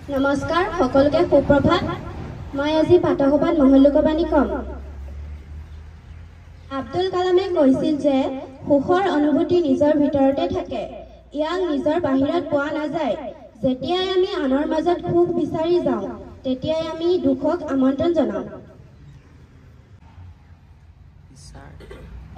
নমস্কাৰ সকলোকে সুপ্ৰভাত মই আজি পাঠসভাত মহল্লুকবাণী কম আব্দুল কালামে কৈছিল যে সুখৰ অনুভূতি নিজৰ ভিতৰতে থাকে ইয়াক নিজৰ বাহিৰত পোৱা নাযায় যেতিয়াই আমি আনৰ মাজত সুখ বিচাৰি যাওঁ তেতিয়াই আমি দুখক আমন্ত্ৰণ জনাওঁ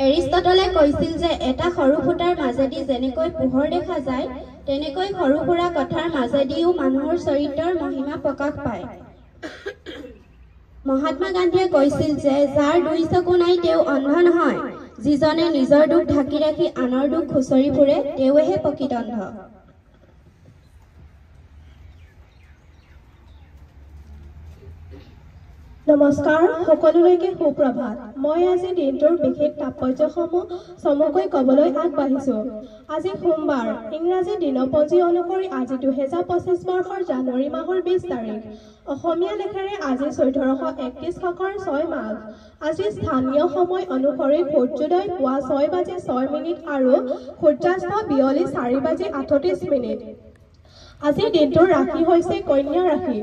এৰিষ্টটলে কৈছিল যে এটা সৰু ফুটাৰ মাজেদি যেনেকৈ পোহৰ দেখা যায় তেনেকৈ সৰু সুৰা কথাৰ মাজেদিও মানুহৰ চৰিত্ৰৰ মহিমা প্ৰকাশ পায় মহাত্মা গান্ধীয়ে কৈছিল যে যাৰ দুই চকু নাই তেওঁ অন্ধ নহয় যিজনে নিজৰ দুখ ঢাকি ৰাখি আনৰ দুখ খুচৰি ফুৰে তেওঁহে প্ৰকৃত অন্ধ নমস্কাৰ সকলোলৈকে সুপ্ৰভাত মই আজি দিনটোৰ বিশেষ তাৎপৰ্যসমূহ চমুকৈ ক'বলৈ আগবাঢ়িছো আজি সোমবাৰ ইংৰাজী দিনপঞ্জী অনুসৰি আজি 2025 বৰ্ষৰ জানুৱাৰী মাহৰ 20 তাৰিখ অসমীয়া লেখাৰে আজি 1431 শকৰ 6 মাঘ আজি স্থানীয় সময় অনুসৰি সূৰ্যোদয় পুৱা 6 বাজি 6 মিনিট আৰু সূৰ্যাস্ত বিয়লি 4 বাজি 38 মিনিট আজি দিনটোৰ ৰাশি হৈছে কন্যা ৰাশি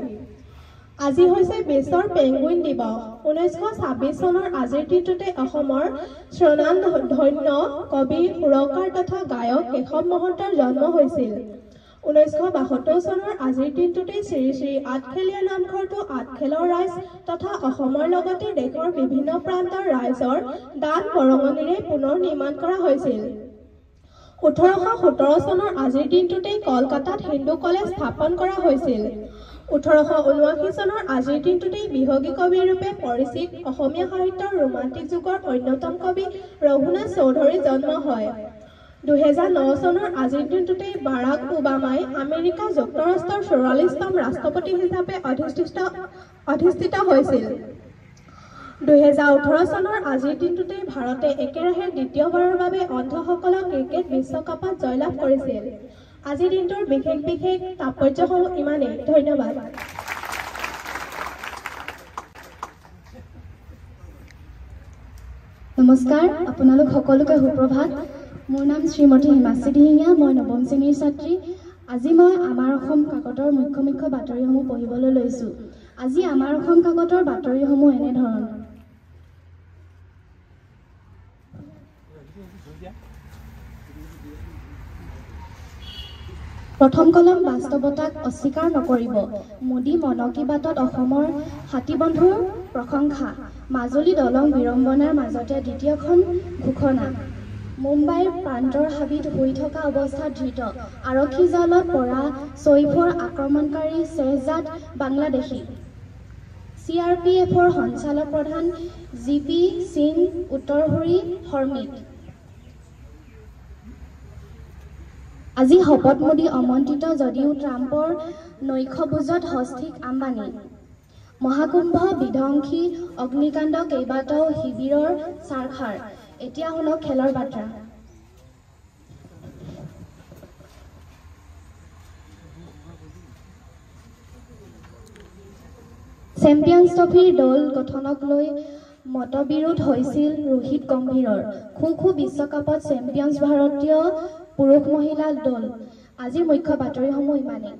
আজি হৈছে বিশ্বৰ পেঙ্গুইন দিৱস 1926 চনৰ আজিৰ দিনটোতে অসমৰ স্বনামধন্য কবি সুৰকাৰ তথা গায়ক কেশৱ মহন্তৰ জন্ম হৈছিল 1972 চনৰ আজিৰ দিনটোতে শ্ৰী শ্ৰী আঠখেলীয়া নামঘৰটো আঠখেলৰ ৰাইজ তথা অসমৰ লগতে দেশৰ বিভিন্ন প্ৰান্তৰ ৰাইজৰ দান বৰঙণিৰে পুনৰ নিৰ্মাণ কৰা হৈছিল 1817 চনৰ আজিৰ দিনটোতে কলকাতাত হিন্দু কলেজ স্থাপন কৰা হৈছিল 1879 চনৰ আজিৰ দিনটোতে বিহগী কবি ৰূপে পৰিচিত অসমীয়া সাহিত্যৰ ৰোমান্টিক যুগৰ অন্যতম কবি ৰঘুনাথ চৌধুৰীৰ জন্ম হয় 2009 চনৰ আজিৰ দিনটোতে বাৰাক ওবামাই আমেৰিকা যুক্তৰাষ্ট্ৰৰ 44তম ৰাষ্ট্ৰপতি হিচাপে অধিষ্ঠিত হৈছিল 2018 চনৰ আজিৰ দিনটোতে ভাৰতে একেৰাহে দ্বিতীয়বাৰৰ বাবে অন্ধসকলক ক্ৰিকেট বিশ্বকাপত জয়লাভ কৰিছিল আজিৰ দিনটোৰ বিশেষ তাৎপৰ্যসমূহ ইমানেই ধন্যবাদ নমস্কাৰ আপোনালোক সকলোকে সুপ্ৰভাত মোৰ নাম শ্ৰীমতী হিমাশ্ৰী দিহিঙীয়া মই নৱম শ্ৰেণীৰ ছাত্ৰী আজি মই আমাৰ অসম কাকতৰ মুখ্য বাতৰিসমূহ পঢ়িবলৈ লৈছোঁ আজি আমাৰ অসম কাকতৰ বাতৰিসমূহ এনেধৰণৰ প্ৰথম কলম বাস্তৱতাক অস্বীকাৰ নকৰিব মোদী মন কী বাতত অসমৰ হাতীবন্ধুৰ প্ৰশংসা মাজুলী দলং বিড়ম্বনাৰ মাজতে দ্বিতীয়খন ঘোষণা মুম্বাইৰ প্ৰান্তৰ হাবিত শুই থকা অৱস্থাত ধৃত আৰক্ষী জালত পৰা চৈফৰ আক্ৰমণকাৰী শ্বেহজাদ বাংলাদেশী CRPFৰ সঞ্চালক প্ৰধান GP সিং উত্তৰসুৰী হৰমিত আজি শপতমোদী আমন্ত্ৰিত যদিও ট্ৰাম্পৰ নৈশভোজত হস্তিক আম্বানী মহাকুম্ভ বিধ্বংসী অগ্নিকাণ্ড কেইবাটাও শিবিৰৰ চাৰখাৰ এতিয়া শুনক খেলৰ বাৰ্তা চেম্পিয়ন্স ট্ৰফিৰ দল গঠনক লৈ মতবিৰোধ হৈছিল ৰোহিত গম্ভীৰৰ খো বিশ্বকাপত চেম্পিয়ন্স ভাৰতীয় পুৰুষ মহিলা দল আজিৰ মুখ্য বাতৰিসমূহ ইমানেই